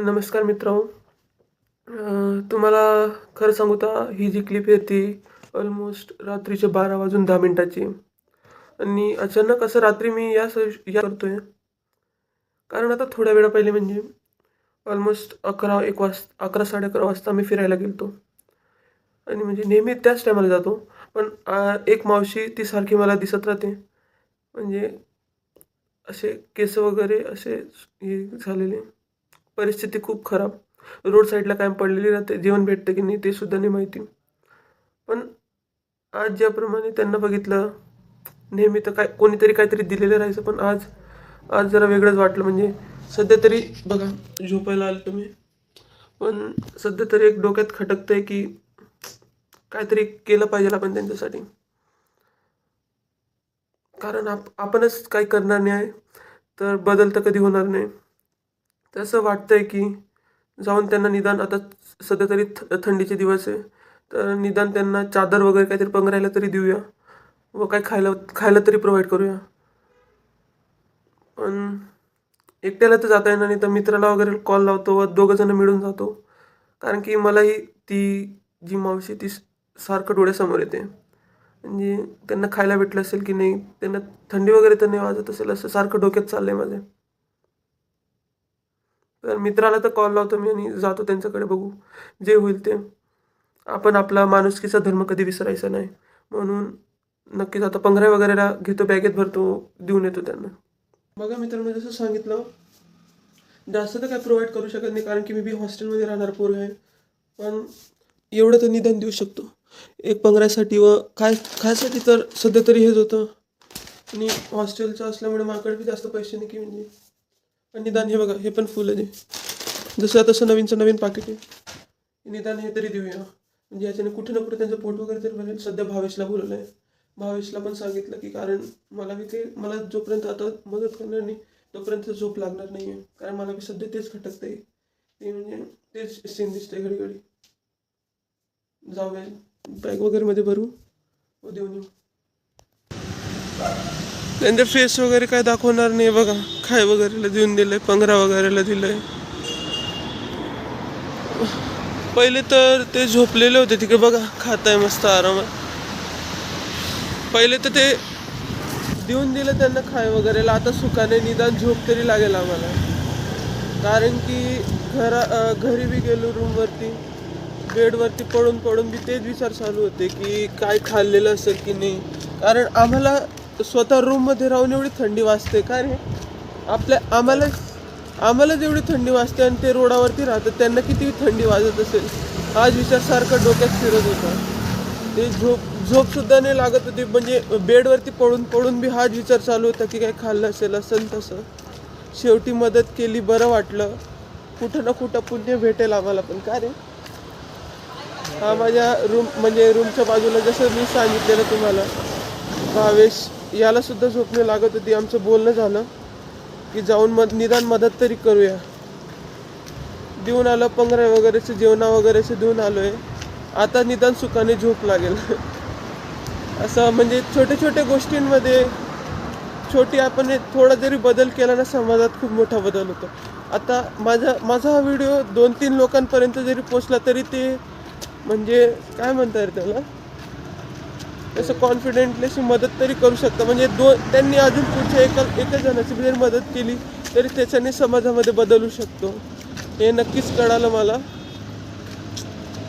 नमस्कार मित्रांनो. तुम्हाला खरं सांगू तर ही जी क्लिप आहे ती ऑलमोस्ट रात्रीचे 12 वाजून 10 मिनिटाची आहे. आणि अचानक असं रात्री मी या करतोय. कारण आता थोड्या वेळा पहिले म्हणजे ऑलमोस्ट 11 वाजता मी फिरायला गेलो आणि म्हणजे नेहमी त्याच टायमाला जातो. पण एक मावशी ती सारखी मला दिसत राहते. म्हणजे असे केस वगैरे असे हे झालेले. परिस्थिती खूप खराब. रोड साईडला कायम पडलेली राहते. जेवण भेटतं की नाही ते सुद्धा नाही माहिती. पण आज ज्याप्रमाणे त्यांना बघितलं, नेहमी तर काय कोणीतरी काहीतरी दिलेलं राहायचं. पण आज आज जरा वेगळंच वाटलं. म्हणजे सध्या तरी बघा झोपायला आलो तुम्ही. पण सध्या तरी एक डोक्यात खटकतंय की काहीतरी केलं पाहिजे आपण त्यांच्यासाठी. कारण आपणच काही करणार नाही तर बदल तर कधी होणार नाही. तर असं वाटतंय की जाऊन त्यांना निदान आता सध्या तरी थंडीचे दिवस आहे. तर निदान त्यांना चादर वगैरे काहीतरी पांघरायला तरी देऊया व काही खायला खायला तरी प्रोव्हाईड करूया. पण एकट्याला तर जाता येणार नाही, तर मित्राला वगैरे कॉल लावतो व दोघं जण मिळून जातो. कारण की मलाही ती जी मावशी ती सारखं डोळ्यासमोर येते. म्हणजे त्यांना खायला भेटलं असेल की नाही, त्यांना थंडी वगैरे तर नाही वाजत असेल असं सारखं डोक्यात चाललंय माझ्या. तर मित्राला तर कॉल लावतो मी आणि जातो त्यांच्याकडे बघू जे होईल ते. आपण आपला माणुसकीचा धर्म कधी विसरायचा नाही. म्हणून नक्कीच आता पंधरा वगैरेला घेतो, बॅगेत भरतो, देऊन येतो त्यांना. बघा मित्रांनो, जसं सांगितलं जास्त तर काय प्रोव्हाइड करू शकत नाही कारण की मी बी हॉस्टेलमध्ये राहणार पोरगा आहे. पण एवढं तर निदान देऊ शकतो. एक पंधरासाठी व खायसाठी तर सध्या तरी हेच होतं. आणि हॉस्टेलचं असल्यामुळे माझ्याकडे बी जास्त पैसे नाही की म्हणजे. पण निदान हे बघा, हे पण फुल आहे. जसं तसं नवीनचं नवीन पाकिट आहे. निदान हे तरी देऊया. म्हणजे याच्याने कुठे ना कुठे त्यांचं पोट वगैरे तरी भरेल. सध्या भावेशला बोलवलं आहे. भावेशला पण सांगितलं की कारण मला जोपर्यंत आता मदत करणार नाही तोपर्यंत झोप लागणार नाही आहे. कारण मला बी सध्या तेच खटकतंय. ते म्हणजे तेच सीन दिसतंय घडी घडी. जाऊया बॅग वगैरे मध्ये भरू व देऊन येऊ. त्यांचे फेस वगैरे काय दाखवणार नाही बघा. खाय वगैरेला देऊन दिलंय, पंधरा वगैरेला दिलंय. पहिले तर ते झोपलेले होते तिकडे बघा, खाताय मस्त आरामात. पहिले तर ते देऊन दिलं त्यांना खाय वगैरेला. आता सुखाने निदान झोप तरी लागेल आम्हाला. कारण की घरी बी गेलो रूमवरती, बेडवरती पडून पडून बी तेच विचार चालू होते की काय खाल्लेलं असेल की नाही. कारण आम्हाला स्वतः रूममध्ये राहून एवढी थंडी वाजते. काय रे आम्हाला जेवढी थंडी वाजते आणि ते रोडावरती राहतात त्यांना किती थंडी वाजत असेल. आज विचार सारखा डोक्यात फिरत होता. ते झोप सुद्धा नाही लागत होती. म्हणजे बेडवरती पडून पडून बी हाच विचार चालू होता की काय खाल्लं असेल असं तसं. शेवटी मदत केली, बरं वाटलं. कुठं ना कुठं पुण्य भेटेल आम्हाला पण. का रे हा माझ्या रूमच्या बाजूला जसं मी सांगितलेलं तुम्हाला, भावेश याला सुद्धा झोप नाही लागत होती. आमचं बोलणं झालं की जाऊन निदान मदत तरी करूया. देऊन आलं, पंधरा वगैरेचं जेवणा वगैरेचं देऊन आलोय. आता निदान सुखाने झोप लागेल. असं म्हणजे छोट्या छोट्या गोष्टींमध्ये आपण थोडा जरी बदल केला ना समाजात खूप मोठा बदल होतो. आता माझा हा व्हिडिओ 2-3 लोकांपर्यंत जरी पोचला तरी ते म्हणजे काय म्हणता येईल त्याला, तसं कॉन्फिडेंटली अशी मदत तरी करू शकतं. म्हणजे त्यांनी अजून पुढच्या एका जणाची जरी मदत केली तरी त्याच्याने समाजामध्ये बदलू शकतो. हे नक्कीच कळालं मला.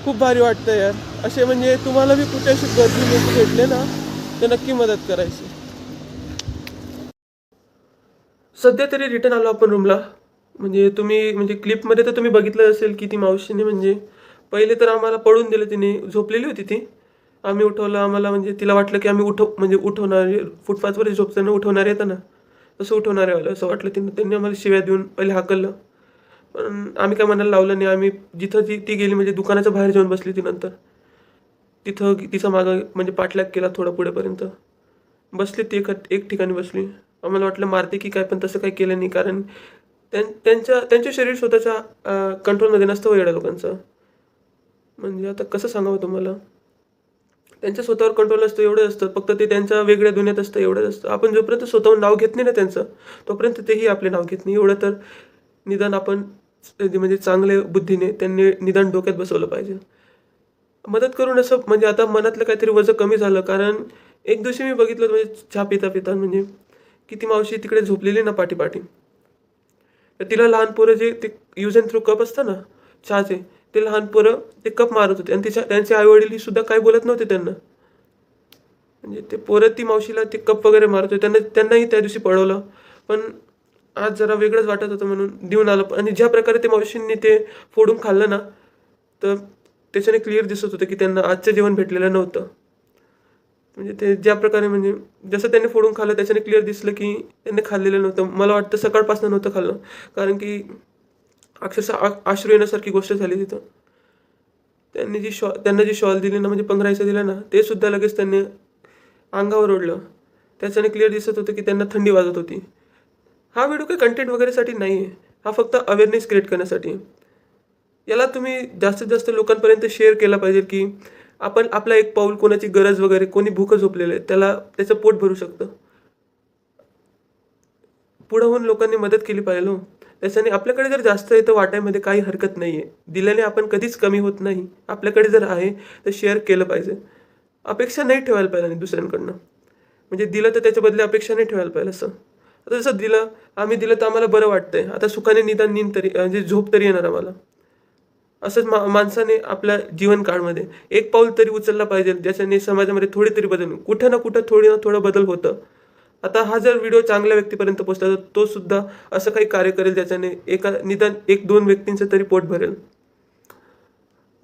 खूप भारी वाटतं यार. असे म्हणजे तुम्हाला बी कुठे असे गरजू लोक भेटले ना तर नक्की मदत करायची. सध्या तरी रिटर्न आलो आपण रूमला. म्हणजे तुम्ही क्लिपमध्ये तर तुम्ही बघितलं असेल की ती मावशीने म्हणजे पहिले तर आम्हाला पडून दिलं. तिने झोपलेली होती ती. आम्ही उठवलं. आम्हाला म्हणजे तिला वाटलं की आम्ही उठवणार, फुटपाथवर झोपताना उठवणार येतं ना तसं उठवणार आहे असं वाटलं. त्यांनी आम्हाला शिव्या देऊन पहिले हाकललं. पण आम्ही काय म्हणायला लावलं नाही. आम्ही जिथं ती गेली म्हणजे दुकानाच्या बाहेर जाऊन बसली ती. नंतर तिथं तिचा मागं म्हणजे पाठलाग केला थोडा पुढेपर्यंत बसली ती. एक ठिकाणी बसली. आम्हाला वाटलं मारते की काय, पण तसं काही केलं नाही. कारण त्यांचं शरीर स्वतःच्या कंट्रोलमध्ये नसतं हो एवढ्या लोकांचं. म्हणजे आता कसं सांगावं तुम्हाला, त्यांच्या स्वतःवर कंट्रोल असतं एवढं असतं. फक्त ते त्यांच्या वेगळ्या दुनियेत असतं एवढंच असतं. आपण जोपर्यंत स्वतःहून नाव घेत नाही ना त्यांचं तोपर्यंत तेही आपले नाव घेत नाही. एवढं तर निदान आपण म्हणजे चांगल्या बुद्धीने त्यांनी निदान डोक्यात बसवलं पाहिजे. मदत करून असं म्हणजे आता मनातलं काहीतरी वजन कमी झालं. कारण एक दिवशी मी बघितलं म्हणजे चहा पिता-पिता म्हणजे की ती मावशी तिकडे झोपलेली ना पाठी-पाठी. तर तिला लहान पोरं जे ते यूज एंड थ्रो कप असतं ना चहाचे, ते लहान पोरं ते कप मारत होते आणि त्यांचे आई-वडील सुद्धा काही बोलत नव्हते त्यांना. म्हणजे ते पोरं ती मावशीला ते कप वगैरे मारत होते. त्यांनाही त्या दिवशी पळवलं. पण आज जरा वेगळंच वाटत होतं म्हणून देऊन आलं. आणि ज्या प्रकारे त्या मावशींनी ते फोडून खाल्लं ना, तर त्याच्याने क्लिअर दिसत होतं की त्यांना आजचं जेवण भेटलेलं नव्हतं. म्हणजे ते ज्या प्रकारे म्हणजे जसं त्यांनी फोडून खाल्लं त्याच्याने क्लिअर दिसलं की त्यांनी खाल्लेलं नव्हतं. मला वाटतं सकाळपासून नव्हतं खाल्लं. कारण की अक्षरशः अश्रू येण्यासारखी गोष्ट झाली तिथं. त्यांना जी शॉल दिली ना, म्हणजे पंघरायचं दिलं ना, ते सुद्धा लगेच त्यांनी अंगावर ओढलं. त्याच्याने क्लिअर दिसत होतं की त्यांना थंडी वाजत होती. हा व्हिडिओ काही कंटेंट वगैरेसाठी नाही आहे. हा फक्त अवेअरनेस क्रिएट करण्यासाठी आहे. याला तुम्ही जास्तीत जास्त लोकांपर्यंत शेअर केला पाहिजे की आपण आपला एक पाऊल कोणाची गरज वगैरे कोणी भुकं झोपलेलं आहे त्याला त्याचं पोट भरू शकतं. पुढं होऊन लोकांनी मदत केली पाहिजे हो. त्याच्याने आपल्याकडे जर जास्त आहे तर वाटायमध्ये काही हरकत नाही आहे. दिल्याने आपण कधीच कमी होत नाही. आपल्याकडे जर आहे तर शेअर केलं पाहिजे. अपेक्षा नाही ठेवायला पाहिजे आणि दुसऱ्यांकडनं. म्हणजे दिलं तर त्याच्या बदले अपेक्षा नाही ठेवायला पाहिजे असं. आता जसं दिलं, आम्ही दिलं तर आम्हाला बरं वाटतंय. आता सुखाने निदान नींद तरी म्हणजे झोप तरी येणार आम्हाला. असंच माणसाने आपल्या जीवनकाळामध्ये एक पाऊल तरी उचलला पाहिजे, ज्याच्याने समाजामध्ये थोडी तरी बदल होईल. कुठं ना कुठं थोडी ना थोडा बदल होतं. आता हा जर व्हिडिओ चांगल्या व्यक्तीपर्यंत पोहोचला, तर तो सुद्धा असं काही कार्य करेल, ज्याच्याने निदान 1-2 व्यक्तींचं तरी पोट भरेल.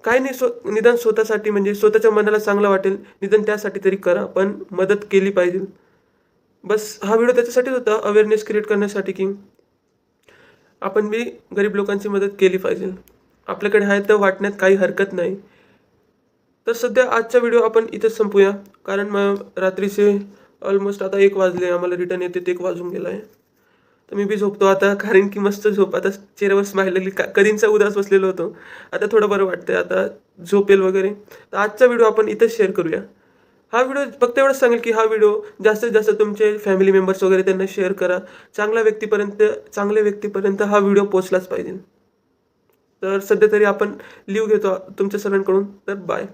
काही नाही निदान स्वतःसाठी म्हणजे स्वतःच्या मनाला चांगलं वाटेल, निदान त्यासाठी तरी करा, पण मदत केली पाहिजे. बस हा व्हिडिओ त्याच्यासाठीच होता, अवेअरनेस क्रिएट करण्यासाठी, की आपण बी गरीब लोकांची मदत केली पाहिजे. आपल्याकडे आहे तर वाटण्यात काही हरकत नाही. तर सध्या आजचा व्हिडिओ आपण इथेच संपवूया. कारण मग रात्रीचे ऑलमोस्ट आता 1 वाजले. आम्हाला रिटर्न येते 1 वाजून गेला आहे. तर मी बी झोपतो आता. कारण की मस्त झोप आता चेहऱ्यावर स्माईल लागली. कधीचा उदास बसलेलो होतो. आता थोडं बरं वाटतंय. आता झोपेल वगैरे. तर आजचा व्हिडिओ आपण इथेच शेअर करूया. हा व्हिडिओ फक्त एवढंच सांगेल की हा व्हिडिओ जास्तीत जास्त तुमचे फॅमिली मेंबर्स वगैरे त्यांना शेअर करा. चांगल्या व्यक्तीपर्यंत हा व्हिडिओ पोहोचलाच पाहिजे. तर सध्या तरी आपण लीव्ह घेतो तुमच्या सर्वांकडून. तर बाय.